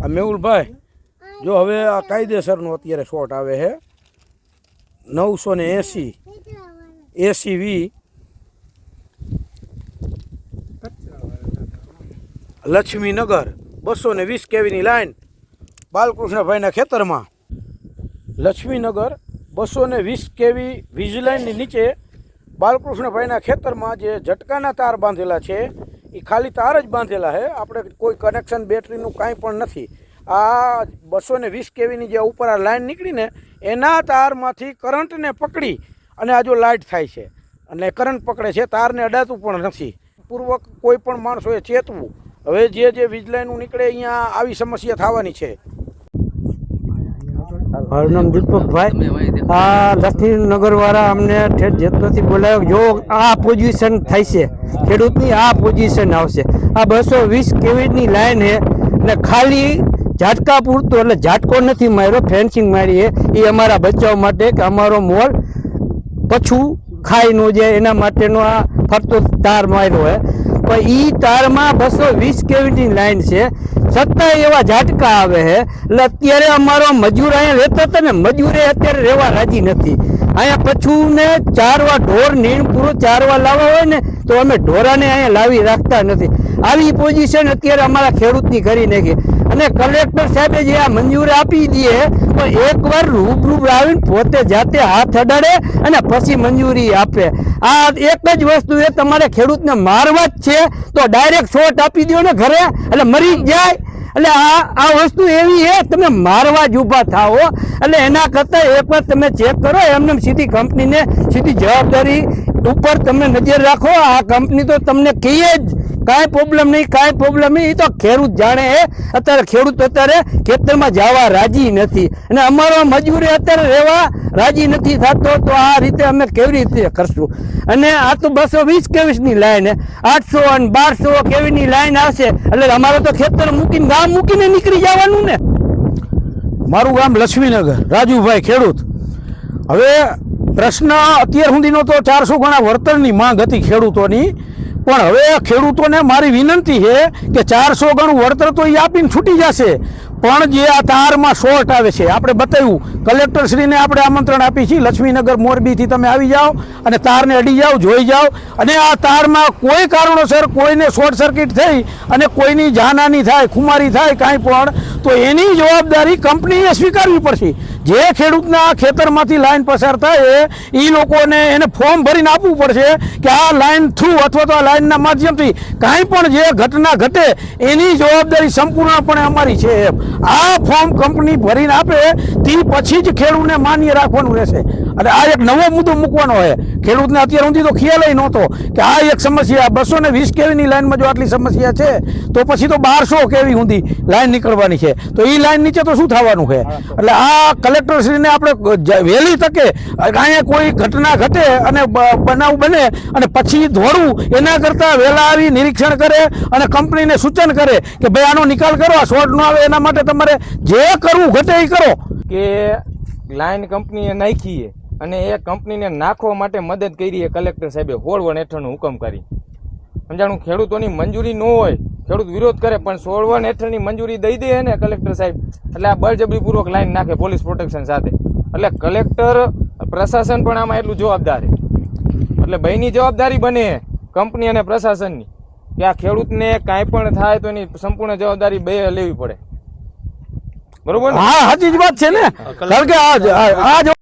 આ મેહુલભાઈ જો હવે આ કાયદેસરનો અત્યારે શોટ આવે છે 980 એસીવી લક્ષ્મીનગર 220 કેવીની લાઈન બાલકૃષ્ણભાઈના ખેતરમાં લક્ષ્મીનગર 220 કેવી વીજ લાઇનની નીચે બાલકૃષ્ણભાઈના ખેતરમાં જે ઝટકાના તાર બાંધેલા છે એ ખાલી તાર જ બાંધેલા છે, આપણે કોઈ કનેક્શન બેટરીનું કાંઈ પણ નથી. આ 220 કેવીની જે ઉપર આ લાઈન નીકળીને એના તારમાંથી કરંટને પકડી અને આ જો લાઇટ થાય છે અને કરંટ પકડે છે, તારને અડાતું પણ નથી. પૂર્વક કોઈ પણ માણસોએ ચેતવું. હવે જે વીજ લાઈનો નીકળે અહીંયા આવી સમસ્યા થવાની છે. મારું નામ દીપકભાઈ. આ લક્ષ્મીનગર વાળા અમને ઠેઠ જેટલોથી બોલાવ્યો. જો આ પોઝિશન થાય છે ખેડૂતની, આ પોઝિશન આવશે. આ 220 કેવીની લાઈન છે ને ખાલી ઝાટકા પૂરતું, એટલે ઝાટકો નથી માર્યો, ફેન્સિંગ મારી છે. એ અમારા બચાવ માટે કે અમારો મોલ પછું ખાઈ ન જાય એના માટેનો આ ફરતો તાર માર્યો છે. પણ એ તારમાં 220 કેવીની લાઈન છે, છતાં એવા ઝાટકા આવે છે. એટલે અત્યારે અમારો મજૂર અહીંયા રહેતા હતા ને, મજૂરે અત્યારે રહેવા રાજી નથી. અહીંયા પછું ને ચારવા ઢોર નીણ પૂરો ચારવા લાવવા હોય ને તો અમે ઢોરાને અહીંયા લાવી રાખતા નથી. આવી પોઝિશન અત્યારે અમારા ખેડૂતની કરી નાખી. અને કલેક્ટર સાહેબે જે આ મંજૂરી આપી દે તો એકવાર રૂબરૂ આવીને પોતે જાતે હાથ અડાડે અને પછી મંજૂરી આપે. આ એક જ વસ્તુ એ તમારે ખેડૂતને મારવા જ છે તો ડાયરેક્ટ શોટ આપી દો ને ઘરે, એટલે મરી જ જાય. એટલે આ વસ્તુ એવી છે, તમે મારવા જ ઊભા થાઓ. એટલે એના કરતાં એકવાર તમે ચેક કરો, એમને સીધી કંપનીને સીધી જવાબદારી ઉપર તમે નજર રાખો. આ કંપની તો તમને કહીએ જ કાંઈ પ્રોબ્લેમ નહીં, કાંઈ પ્રોબ્લેમ નહીં. એ તો ખેડૂત જાણે. અત્યારે ખેડૂત અત્યારે ખેતરમાં જવા રાજી નથી અને અમારો મજૂરી અત્યારે રહેવા રાજી નથી થતો. તો આ રીતે અમે કેવી રીતે કરશું? અને આ તો 220 કેવીની લાઈન, 800 અને 1200 કેવીની લાઈન આવશે એટલે અમારે તો ખેતર મૂકીને ગામ મૂકીને નીકળી જવાનું ને. મારું ગામ લક્ષ્મીનગર, રાજુભાઈ ખેડૂત. હવે પ્રશ્ન અત્યાર સુધીનો તો 400 ગણા વળતરની માંગ હતી ખેડૂતોની, પણ હવે ખેડૂતોને મારી વિનંતી છે કે 400 ગણું વળતર તો એ આપીને છૂટી જશે, પણ જે આ તારમાં શોર્ટ આવે છે આપણે બતાવ્યું. કલેક્ટરશ્રીને આપણે આમંત્રણ આપી છીએ, લક્ષ્મીનગર મોરબીથી તમે આવી જાઓ અને તારને અડી જાઓ, જોઈ જાઓ. અને આ તારમાં કોઈ કારણોસર કોઈને શોર્ટ સર્કિટ થઈ અને કોઈની જાનહાની થાય, ખુમારી થાય કાંઈ પણ, તો એની જવાબદારી કંપનીએ સ્વીકારવી પડશે. જે ખેડૂતના ખેતરમાંથી લાઈન પસાર થાય એ લોકોને એને ફોર્મ ભરીને આપવું પડશે કે આ લાઈન થ્રુ અથવા તો આ લાઈનના માધ્યમથી કાંઈ પણ જે ઘટના ઘટે એની જવાબદારી સંપૂર્ણપણે અમારી છે. આ ફોર્મ કંપની ભરીને આપે તે પછી જ ખેડૂતને માન્ય રાખવાનું રહેશે. અને આ એક નવો મુદ્દો મૂકવાનો હોય. ખેડૂતને અત્યાર સુધી તો ખ્યાલ નહોતો કે આ એક સમસ્યા 220 કેવીની લાઈનમાં જો આટલી સમસ્યા છે તો પછી તો 1200 કેવી સુધી લાઈન નીકળવાની છે. તો એ લાઈન નીચે તો શું થવાનું છે? એટલે આ કલેક્ટરશ્રીને આપણે વહેલી તકે અહીંયા કોઈ ઘટના ઘટે અને બનાવ બને અને પછી ધોળવું, એના કરતાં વહેલા આવી નિરીક્ષણ કરે અને કંપનીને સૂચન કરે કે ભાઈ આનો નિકાલ કરો, આ શોર્ટ ન આવે એના માટે તમારે જે કરવું ઘટે એ કરો. કે લાઈન કંપનીએ નાખી અને એ કંપનીને નાખવા માટે મદદ કરી કલેક્ટર સાહેબે 16 હેઠળનો હુકમ કરી. સમજાણું, ખેડૂતોની મંજૂરી ન હોય, ખેડૂત વિરોધ કરે પણ 16 હેઠળની મંજૂરી દઈ દે ને કલેક્ટર સાહેબ, એટલે આ બળજબરીપૂર્વક લાઈન નાખે પોલીસ પ્રોટેક્શન સાથે. એટલે કલેક્ટર પ્રશાસન પણ આમાં એટલું જવાબદાર છે. એટલે બેની જવાબદારી બને કંપની અને પ્રશાસનની કે આ ખેડૂતને કાંઈ પણ થાય તો એની સંપૂર્ણ જવાબદારી બે લેવી પડે. બરોબર? હા, સાચી જ વાત છે ને. કારણ કે આ